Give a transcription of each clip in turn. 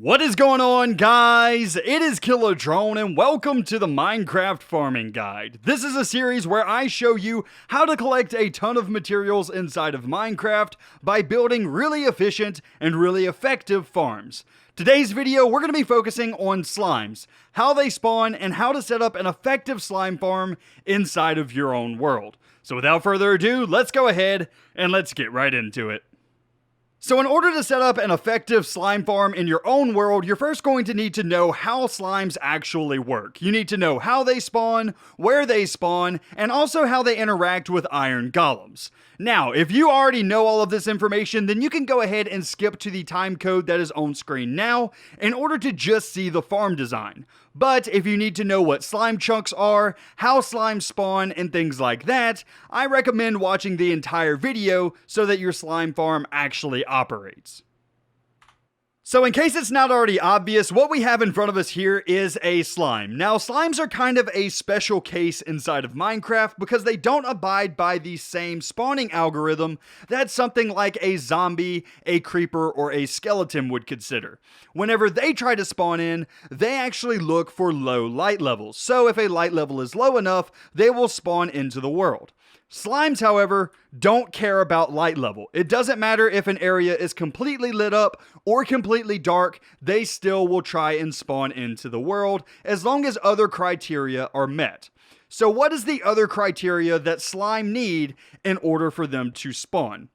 What is going on, guys? It is Drone, and welcome to the Minecraft Farming Guide. This is a series where I show you how to collect a ton of materials inside of Minecraft by building really efficient and really effective farms. Today's video, we're going to be focusing on slimes, how they spawn, and how to set up an effective slime farm inside of your own world. So without further ado, let's go ahead and let's get right into it. So in order to set up an effective slime farm in your own world, you're first going to need to know how slimes actually work. You need to know how they spawn, where they spawn, and also how they interact with iron golems. Now, if you already know all of this information, then you can go ahead and skip to the time code that is on screen now in order to just see the farm design. But if you need to know what slime chunks are, how slimes spawn, and things like that, I recommend watching the entire video so that your slime farm actually operates. So in case it's not already obvious, what we have in front of us here is a slime. Now, slimes are kind of a special case inside of Minecraft because they don't abide by the same spawning algorithm that something like a zombie, a creeper, or a skeleton would consider. Whenever they try to spawn in, they actually look for low light levels. So if a light level is low enough, they will spawn into the world. Slimes, however, don't care about light level. It doesn't matter if an area is completely lit up or completely dark, they still will try and spawn into the world as long as other criteria are met. So what is the other criteria that slime need in order for them to spawn?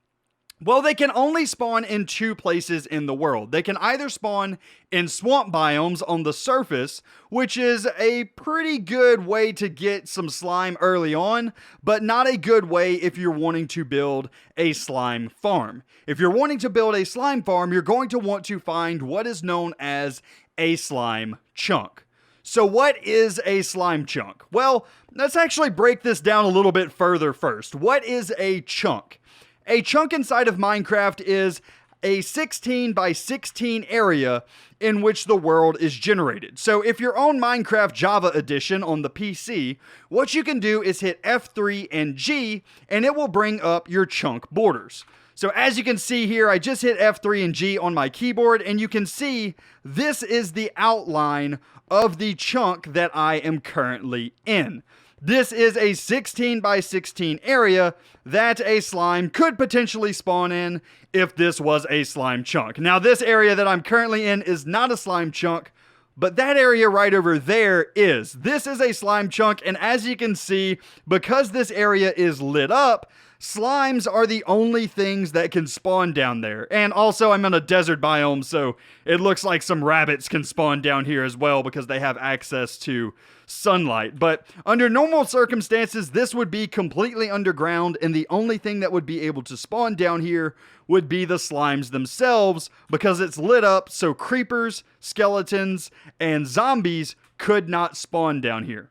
Well, they can only spawn in two places in the world. They can either spawn in swamp biomes on the surface, which is a pretty good way to get some slime early on, but not a good way if you're wanting to build a slime farm. If you're wanting to build a slime farm, you're going to want to find what is known as a slime chunk. So what is a slime chunk? Well, let's actually break this down a little bit further first. What is a chunk? A chunk inside of Minecraft is a 16 by 16 area in which the world is generated. So if you're on Minecraft Java Edition on the PC, what you can do is hit F3 and G, and it will bring up your chunk borders. So as you can see here, I just hit F3 and G on my keyboard, and you can see this is the outline of the chunk that I am currently in. This is a 16 by 16 area that a slime could potentially spawn in if this was a slime chunk. Now, this area that I'm currently in is not a slime chunk, but that area right over there is. This is a slime chunk, and as you can see, because this area is lit up, slimes are the only things that can spawn down there. And also, I'm in a desert biome, so it looks like some rabbits can spawn down here as well because they have access to sunlight. But under normal circumstances, this would be completely underground, and the only thing that would be able to spawn down here would be the slimes themselves because it's lit up, so creepers, skeletons, and zombies could not spawn down here.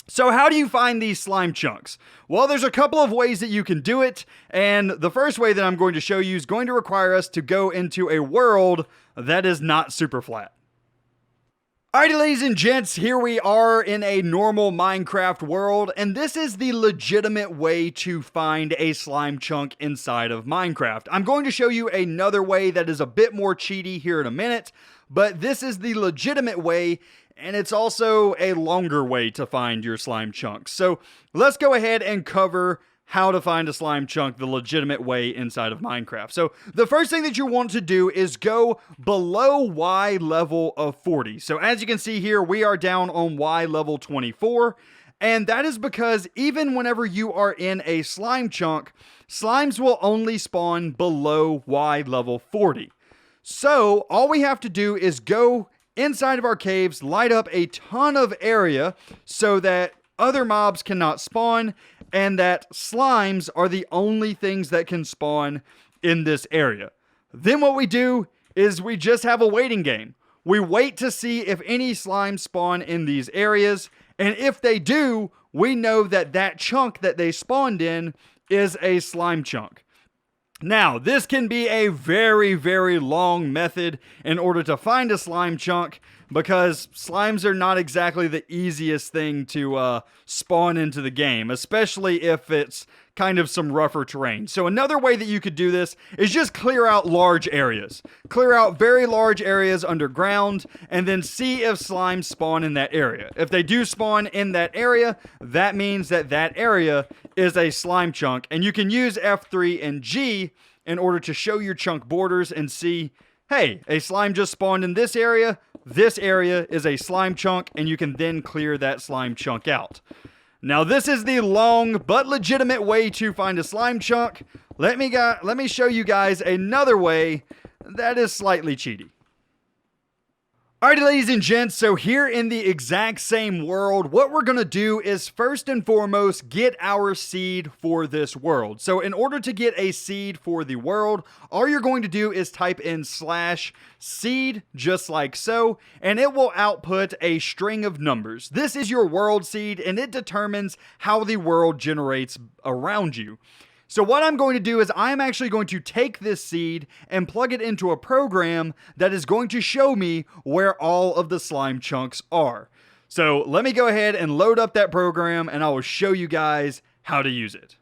So how do you find these slime chunks? Well, there's a couple of ways that you can do it, and the first way that I'm going to show you is going to require us to go into a world that is not super flat. Alrighty, ladies and gents, here we are in a normal Minecraft world, and this is the legitimate way to find a slime chunk inside of Minecraft. I'm going to show you another way that is a bit more cheaty here in a minute, but this is the legitimate way, and it's also a longer way to find your slime chunks. So let's go ahead and cover how to find a slime chunk the legitimate way inside of Minecraft. So the first thing that you want to do is go below Y level of 40. So as you can see here, we are down on Y level 24. And that is because even whenever you are in a slime chunk, slimes will only spawn below Y level 40. So all we have to do is go inside of our caves, light up a ton of area so that other mobs cannot spawn, and that slimes are the only things that can spawn in this area. Then what we do is we just have a waiting game. We wait to see if any slimes spawn in these areas, and if they do, we know that that chunk that they spawned in is a slime chunk. Now, this can be a very, very long method in order to find a slime chunk because slimes are not exactly the easiest thing to spawn into the game, especially if it's kind of some rougher terrain. So another way that you could do this is just clear out large areas. Clear out very large areas underground and then see if slimes spawn in that area. If they do spawn in that area, that means that that area is a slime chunk. And you can use F3 and G in order to show your chunk borders and see, hey, a slime just spawned in this area. This area is a slime chunk, and you can then clear that slime chunk out. Now, this is the long but legitimate way to find a slime chunk. Let me show you guys another way that is slightly cheaty. Alrighty, ladies and gents, so here in the exact same world, what we're going to do is first and foremost get our seed for this world. So in order to get a seed for the world, all you're going to do is type in /seed, just like so, and it will output a string of numbers. This is your world seed, and it determines how the world generates around you. So what I'm going to do is I'm actually going to take this seed and plug it into a program that is going to show me where all of the slime chunks are. So let me go ahead and load up that program and I will show you guys how to use it.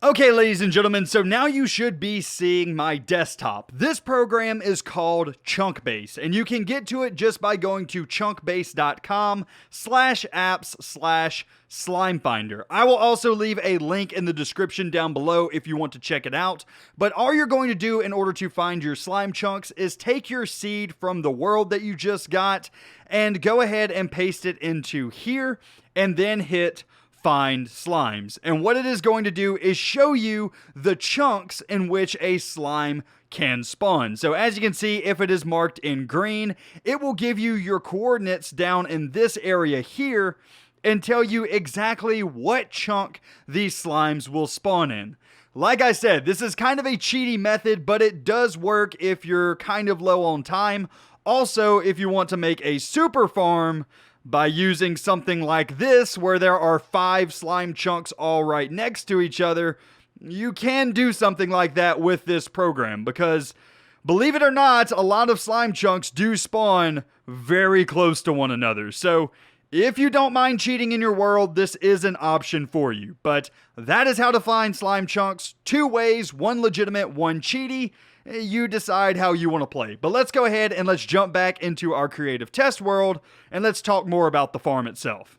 Okay, ladies and gentlemen, so now you should be seeing my desktop. This program is called Chunkbase, and you can get to it just by going to chunkbase.com/apps/slimefinder. I will also leave a link in the description down below if you want to check it out. But all you're going to do in order to find your slime chunks is take your seed from the world that you just got and go ahead and paste it into here and then hit Find Slimes. And what it is going to do is show you the chunks in which a slime can spawn. So as you can see, if it is marked in green, it will give you your coordinates down in this area here and tell you exactly what chunk these slimes will spawn in. Like I said, this is kind of a cheaty method, but it does work if you're kind of low on time. Also, if you want to make a super farm by using something like this, where there are 5 slime chunks all right next to each other, you can do something like that with this program, because believe it or not, a lot of slime chunks do spawn very close to one another. So if you don't mind cheating in your world, this is an option for you. But that is how to find slime chunks. 2 ways, one legitimate, one cheaty. You decide how you want to play. But let's go ahead and let's jump back into our creative test world and let's talk more about the farm itself.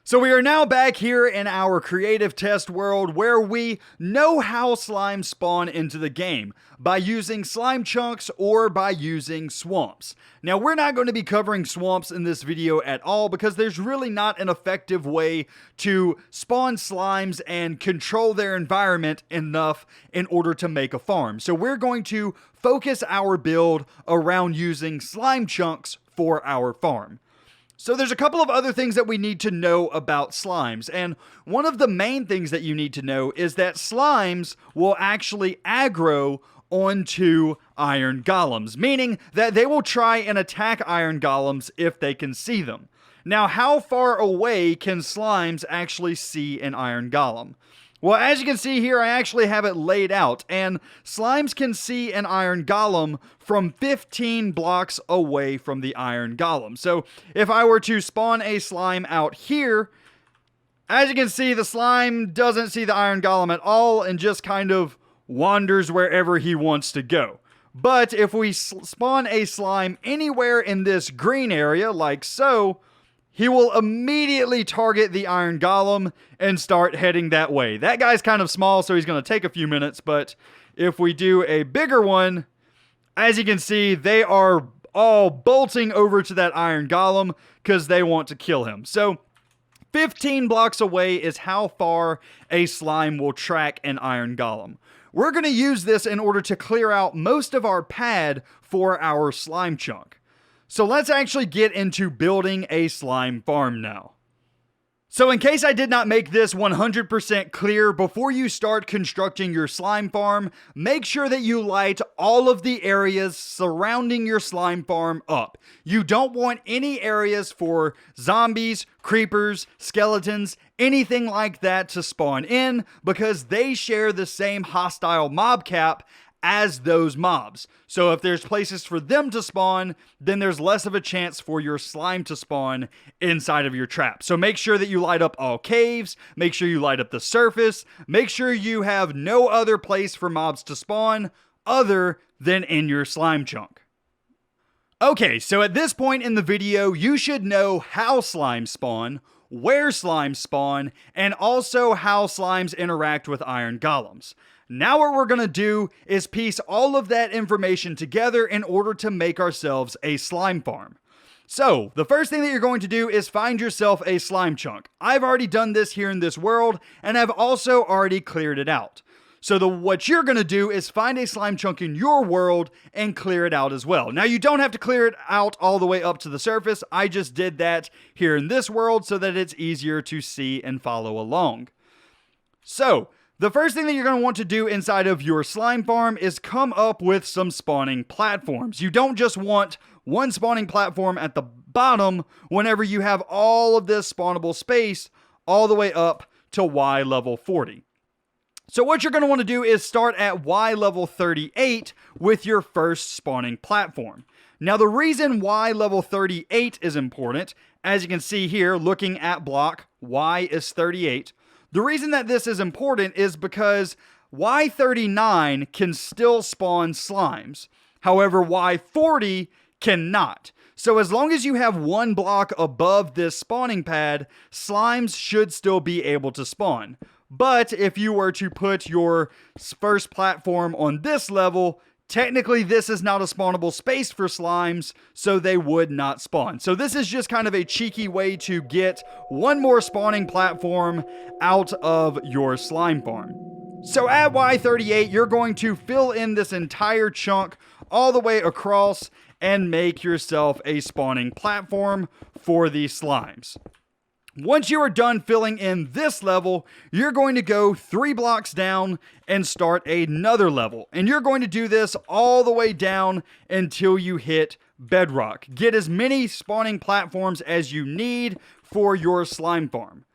So we are now back here in our creative test world where we know how slimes spawn into the game by using slime chunks or by using swamps. Now we're not going to be covering swamps in this video at all because there's really not an effective way to spawn slimes and control their environment enough in order to make a farm. So we're going to focus our build around using slime chunks for our farm. So there's a couple of other things that we need to know about slimes, and one of the main things that you need to know is that slimes will actually aggro onto iron golems, meaning that they will try and attack iron golems if they can see them. Now, how far away can slimes actually see an iron golem? Well, as you can see here, I actually have it laid out, and slimes can see an iron golem from 15 blocks away from the iron golem. So if I were to spawn a slime out here, as you can see, the slime doesn't see the iron golem at all and just kind of wanders wherever he wants to go. But if we spawn a slime anywhere in this green area, like so, he will immediately target the iron golem and start heading that way. That guy's kind of small, so he's going to take a few minutes, but if we do a bigger one, as you can see, they are all bolting over to that iron golem because they want to kill him. So 15 blocks away is how far a slime will track an iron golem. We're going to use this in order to clear out most of our pad for our slime chunk. So let's actually get into building a slime farm now. So in case I did not make this 100% clear, before you start constructing your slime farm, make sure that you light all of the areas surrounding your slime farm up. You don't want any areas for zombies, creepers, skeletons, anything like that to spawn in because they share the same hostile mob cap as those mobs. So if there's places for them to spawn, then there's less of a chance for your slime to spawn inside of your trap. So make sure that you light up all caves, make sure you light up the surface, make sure you have no other place for mobs to spawn other than in your slime chunk. Okay, so at this point in the video, you should know how slimes spawn, where slimes spawn, and also how slimes interact with iron golems. Now what we're going to do is piece all of that information together in order to make ourselves a slime farm. So, the first thing that you're going to do is find yourself a slime chunk. I've already done this here in this world, and I've also already cleared it out. So what you're going to do is find a slime chunk in your world and clear it out as well. Now, you don't have to clear it out all the way up to the surface. I just did that here in this world so that it's easier to see and follow along. So, the first thing that you're going to want to do inside of your slime farm is come up with some spawning platforms. You don't just want one spawning platform at the bottom whenever you have all of this spawnable space all the way up to Y level 40. So what you're going to want to do is start at Y level 38 with your first spawning platform. Now the reason Y level 38 is important, as you can see here looking at block, Y is 38. The reason that this is important is because Y39 can still spawn slimes. However, Y40 cannot. So as long as you have one block above this spawning pad, slimes should still be able to spawn. But if you were to put your first platform on this level, technically this is not a spawnable space for slimes, so they would not spawn. So this is just kind of a cheeky way to get one more spawning platform out of your slime farm. So at Y38, you're going to fill in this entire chunk all the way across and make yourself a spawning platform for these slimes. Once you are done filling in this level, you're going to go 3 blocks down and start another level. And you're going to do this all the way down until you hit bedrock. Get as many spawning platforms as you need for your slime farm.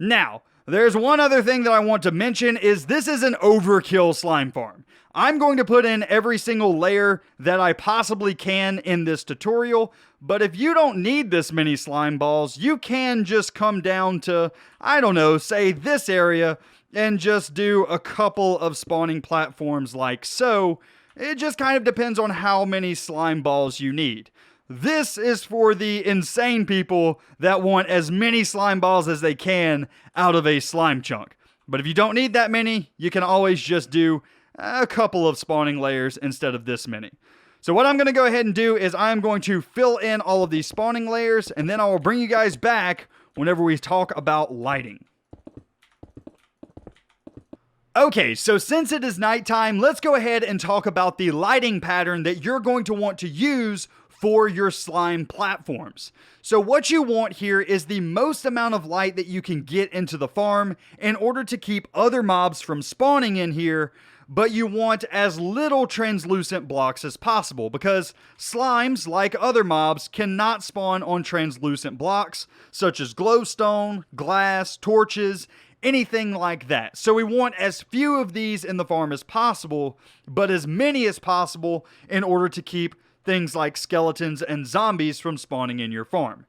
Now, there's one other thing that I want to mention is this is an overkill slime farm. I'm going to put in every single layer that I possibly can in this tutorial, but if you don't need this many slime balls, you can just come down to, I don't know, say this area and just do a couple of spawning platforms like so. It just kind of depends on how many slime balls you need. This is for the insane people that want as many slime balls as they can out of a slime chunk. But if you don't need that many, you can always just do a couple of spawning layers instead of this many. So what I'm going to go ahead and do is I'm going to fill in all of these spawning layers, and then I will bring you guys back whenever we talk about lighting. Okay, so since it is nighttime, let's go ahead and talk about the lighting pattern that you're going to want to use for your slime platforms. So what you want here is the most amount of light that you can get into the farm in order to keep other mobs from spawning in here, but you want as little translucent blocks as possible because slimes, like other mobs, cannot spawn on translucent blocks such as glowstone, glass, torches, anything like that. So we want as few of these in the farm as possible, but as many as possible in order to keep things like skeletons and zombies from spawning in your farm.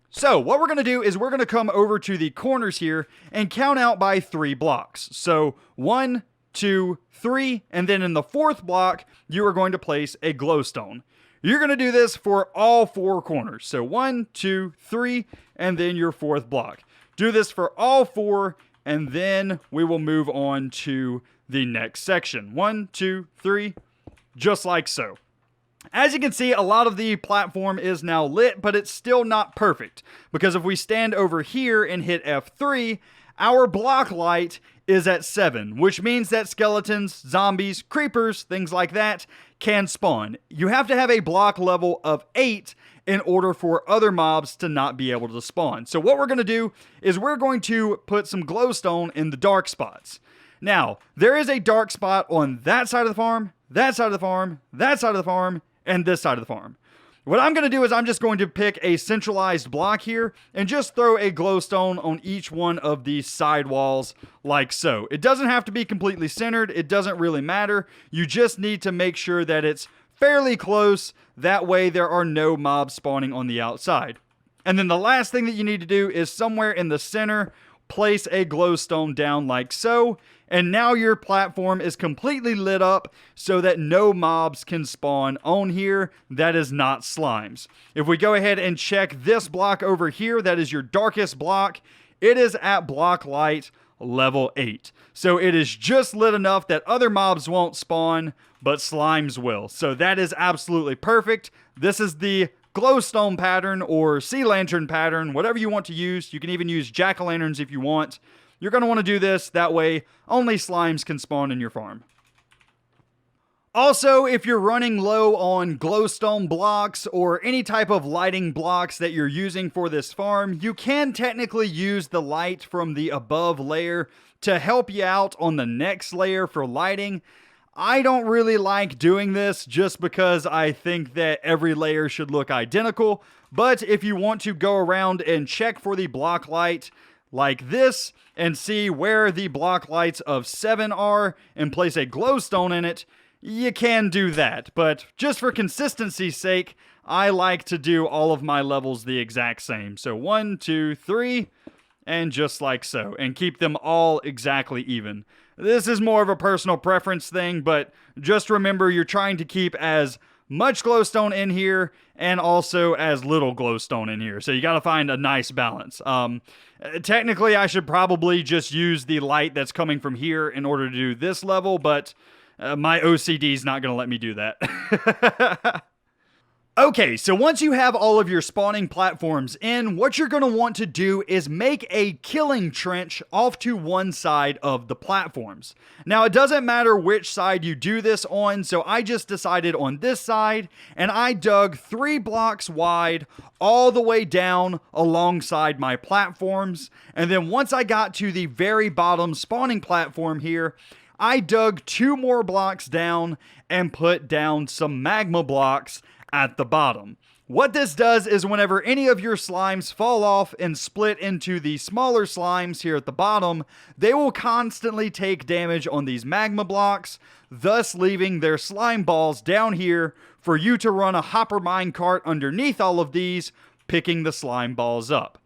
So what we're going to do is we're going to come over to the corners here and count out by 3 blocks. So 1, 2, 3, and then in the 4th block, you are going to place a glowstone. You're going to do this for all 4 corners. So 1, 2, 3, and then your 4th block. Do this for all 4, and then we will move on to the next section. 1, 2, 3, just like so. As you can see, a lot of the platform is now lit, but it's still not perfect. Because if we stand over here and hit F3, our block light is at 7, which means that skeletons, zombies, creepers, things like that can spawn. You have to have a block level of 8 in order for other mobs to not be able to spawn. So what we're going to do is we're going to put some glowstone in the dark spots. Now, there is a dark spot on that side of the farm, that side of the farm, that side of the farm, and this side of the farm. What I'm going to do is I'm just going to pick a centralized block here and just throw a glowstone on each one of these side walls like so. It doesn't have to be completely centered. It doesn't really matter. You just need to make sure that it's fairly close. That way there are no mobs spawning on the outside. And then the last thing that you need to do is somewhere in the center, place a glowstone down like so. And now your platform is completely lit up so that no mobs can spawn on here that is not slimes. If we go ahead and check this block over here, that is your darkest block, it is at block light level 8. So it is just lit enough that other mobs won't spawn, but slimes will. So that is absolutely perfect. This is the glowstone pattern or sea lantern pattern, whatever you want to use. You can even use jack-o'-lanterns if you want. You're going to want to do this, that way only slimes can spawn in your farm. Also, if you're running low on glowstone blocks or any type of lighting blocks that you're using for this farm, you can technically use the light from the above layer to help you out on the next layer for lighting. I don't really like doing this just because I think that every layer should look identical, but if you want to go around and check for the block light like this and see where the block lights of 7 are and place a glowstone in it, you can do that. But just for consistency's sake, I like to do all of my levels the exact same. So 1, 2, 3, and just like so, and keep them all exactly even. This is more of a personal preference thing, but just remember you're trying to keep as much glowstone in here and also as little glowstone in here. So you got to find a nice balance. Technically, I should probably just use the light that's coming from here in order to do this level, but my OCD is not going to let me do that. Okay, so once you have all of your spawning platforms in, what you're going to want to do is make a killing trench off to one side of the platforms. Now, it doesn't matter which side you do this on, so I just decided on this side, and I dug 3 blocks wide all the way down alongside my platforms. And then once I got to the very bottom spawning platform here, I dug 2 more blocks down and put down some magma blocks at the bottom. What this does is whenever any of your slimes fall off and split into the smaller slimes here at the bottom, they will constantly take damage on these magma blocks, thus leaving their slime balls down here for you to run a hopper minecart underneath all of these, picking the slime balls up.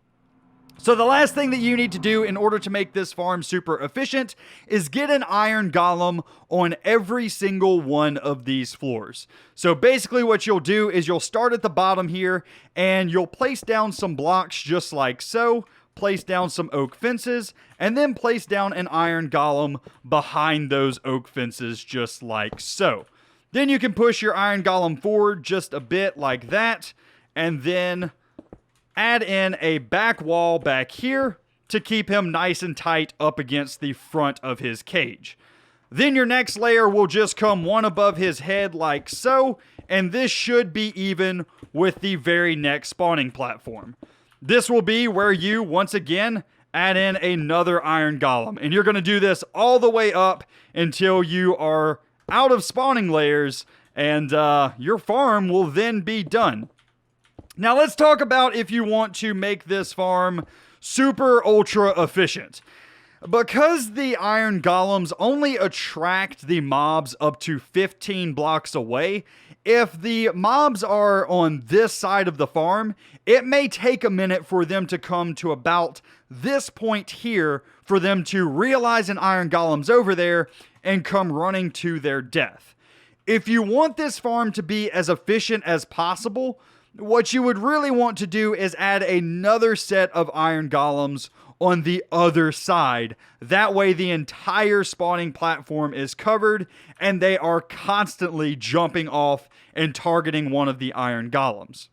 So the last thing that you need to do in order to make this farm super efficient is get an iron golem on every single one of these floors. So basically what you'll do is you'll start at the bottom here and you'll place down some blocks just like so, place down some oak fences, and then place down an iron golem behind those oak fences just like so. Then you can push your iron golem forward just a bit like that, and then add in a back wall back here to keep him nice and tight up against the front of his cage. Then your next layer will just come one above his head like so, and this should be even with the very next spawning platform. This will be where you, once again, add in another iron golem, and you're going to do this all the way up until you are out of spawning layers, and your farm will then be done. Now let's talk about if you want to make this farm super ultra efficient. Because the iron golems only attract the mobs up to 15 blocks away, if the mobs are on this side of the farm, it may take a minute for them to come to about this point here for them to realize an iron golem's over there and come running to their death. If you want this farm to be as efficient as possible, what you would really want to do is add another set of iron golems on the other side. That way the entire spawning platform is covered and they are constantly jumping off and targeting one of the iron golems.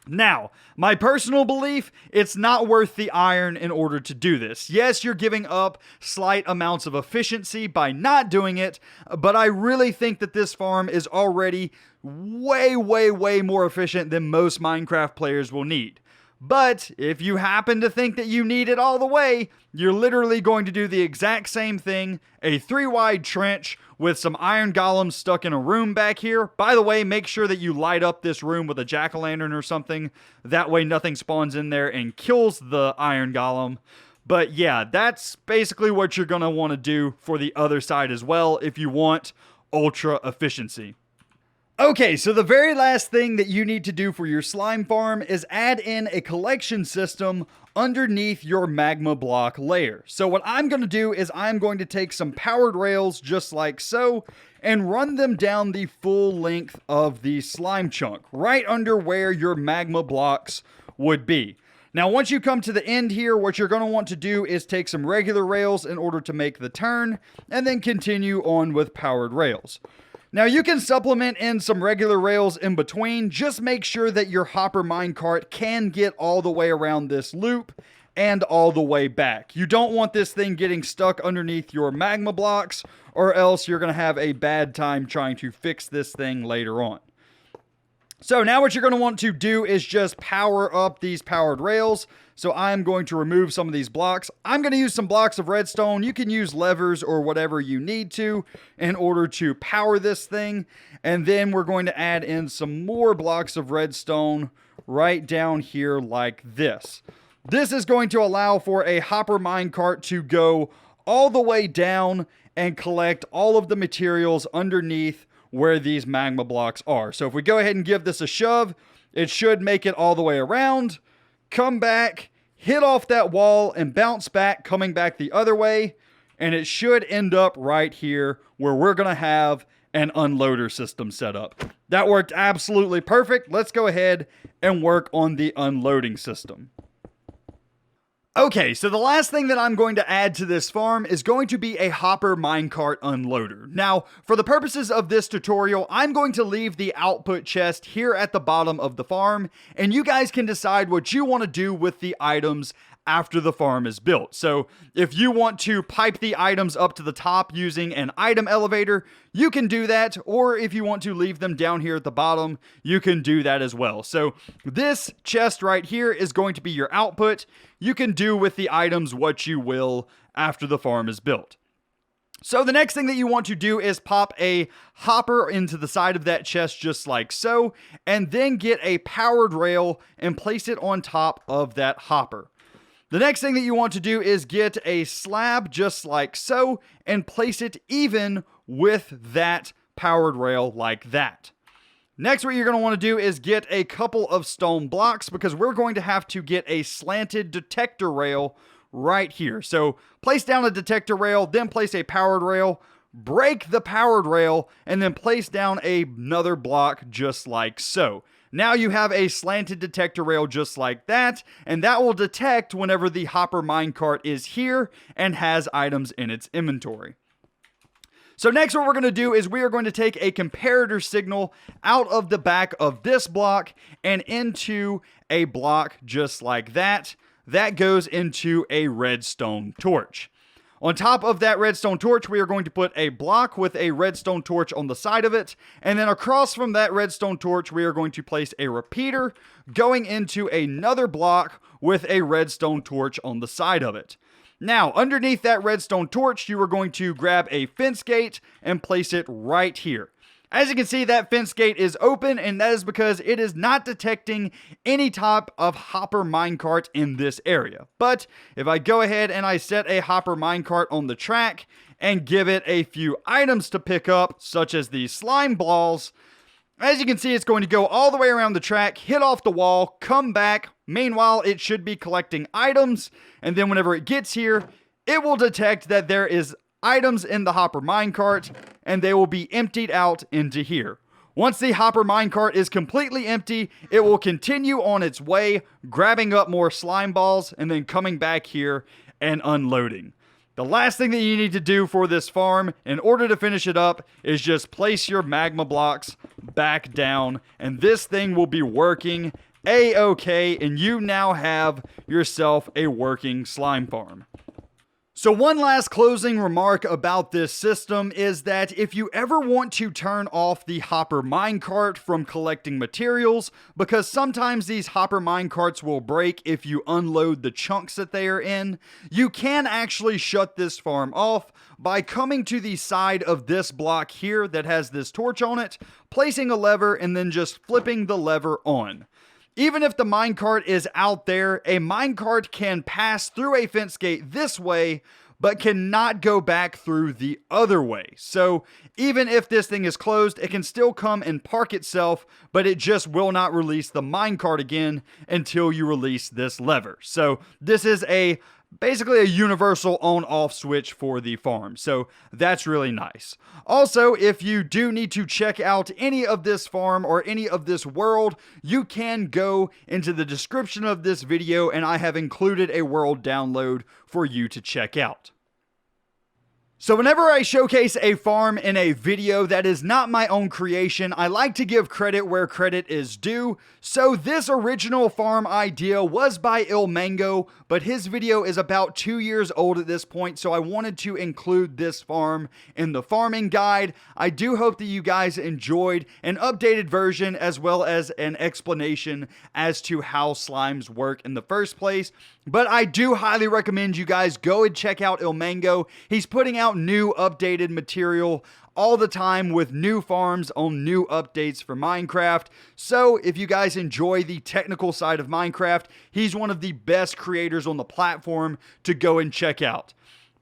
Now, my personal belief, it's not worth the iron in order to do this. Yes, you're giving up slight amounts of efficiency by not doing it, but I really think that this farm is already way more efficient than most Minecraft players will need. But if you happen to think that you need it all the way, you're literally going to do the exact same thing, a 3-wide trench with some iron golems stuck in a room back here. By the way, make sure that you light up this room with a jack-o'-lantern or something. That way nothing spawns in there and kills the iron golem. But yeah, that's basically what you're going to want to do for the other side as well if you want ultra efficiency. Okay, so the very last thing that you need to do for your slime farm is add in a collection system underneath your magma block layer. So what I'm going to do is I'm going to take some powered rails just like so and run them down the full length of the slime chunk, right under where your magma blocks would be. Now, once you come to the end here, what you're going to want to do is take some regular rails in order to make the turn, and then continue on with powered rails. Now, you can supplement in some regular rails in between. Just make sure that your hopper minecart can get all the way around this loop and all the way back. You don't want this thing getting stuck underneath your magma blocks, or else you're going to have a bad time trying to fix this thing later on. So now what you're going to want to do is just power up these powered rails. So I'm going to remove some of these blocks. I'm going to use some blocks of redstone. You can use levers or whatever you need to in order to power this thing. And then we're going to add in some more blocks of redstone right down here like this. This is going to allow for a hopper minecart to go all the way down and collect all of the materials underneath where these magma blocks are. So if we go ahead and give this a shove, it should make it all the way around, come back, hit off that wall, and bounce back, coming back the other way, and it should end up right here where we're going to have an unloader system set up. That worked absolutely perfect. Let's go ahead and work on the unloading system. Okay, so the last thing that I'm going to add to this farm is going to be a hopper minecart unloader. Now, for the purposes of this tutorial, I'm going to leave the output chest here at the bottom of the farm, and you guys can decide what you want to do with the items after the farm is built. So if you want to pipe the items up to the top using an item elevator, you can do that. Or if you want to leave them down here at the bottom, you can do that as well. So this chest right here is going to be your output. You can do with the items what you will after the farm is built. So the next thing that you want to do is pop a hopper into the side of that chest just like so, and then get a powered rail and place it on top of that hopper. The next thing that you want to do is get a slab just like so and place it even with that powered rail like that. Next, what you're going to want to do is get a couple of stone blocks because we're going to have to get a slanted detector rail right here. So place down a detector rail, then place a powered rail, break the powered rail, and then place down another block just like so. Now you have a slanted detector rail just like that, and that will detect whenever the hopper minecart is here and has items in its inventory. So next what we're going to do is we are going to take a comparator signal out of the back of this block and into a block just like that. That goes into a redstone torch. On top of that redstone torch, we are going to put a block with a redstone torch on the side of it. And then across from that redstone torch, we are going to place a repeater going into another block with a redstone torch on the side of it. Now, underneath that redstone torch, you are going to grab a fence gate and place it right here. As you can see, that fence gate is open, and that is because it is not detecting any type of hopper minecart in this area. But if I go ahead and I set a hopper minecart on the track and give it a few items to pick up, such as these slime balls, as you can see, it's going to go all the way around the track, hit off the wall, come back. Meanwhile, it should be collecting items, and then whenever it gets here, it will detect that there is items in the hopper minecart, and they will be emptied out into here. Once the hopper minecart is completely empty, it will continue on its way, grabbing up more slime balls, and then coming back here and unloading. The last thing that you need to do for this farm, in order to finish it up, is just place your magma blocks back down, and this thing will be working A-okay, and you now have yourself a working slime farm. So one last closing remark about this system is that if you ever want to turn off the hopper minecart from collecting materials, because sometimes these hopper minecarts will break if you unload the chunks that they are in, you can actually shut this farm off by coming to the side of this block here that has this torch on it, placing a lever, and then just flipping the lever on. Even if the minecart is out there, a minecart can pass through a fence gate this way, but cannot go back through the other way. So even if this thing is closed, it can still come and park itself, but it just will not release the minecart again until you release this lever. So this is basically a universal on-off switch for the farm. So that's really nice. Also, if you do need to check out any of this farm or any of this world, you can go into the description of this video and I have included a world download for you to check out. So whenever I showcase a farm in a video that is not my own creation, I like to give credit where credit is due. So this original farm idea was by ilMango, but his video is about 2 years old at this point, so I wanted to include this farm in the farming guide. I do hope that you guys enjoyed an updated version as well as an explanation as to how slimes work in the first place. But I do highly recommend you guys go and check out ilMango. He's putting out new updated material all the time with new farms on new updates for Minecraft. So if you guys enjoy the technical side of Minecraft, he's one of the best creators on the platform to go and check out.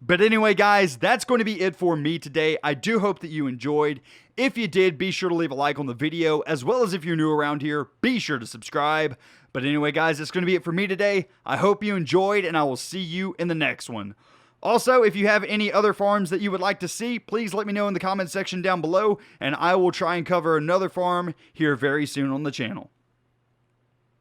But anyway, guys, that's going to be it for me today. I do hope that you enjoyed. If you did, be sure to leave a like on the video, as well as if you're new around here, be sure to subscribe. But anyway, guys, that's going to be it for me today. I hope you enjoyed, and I will see you in the next one. Also, if you have any other farms that you would like to see, please let me know in the comment section down below, and I will try and cover another farm here very soon on the channel.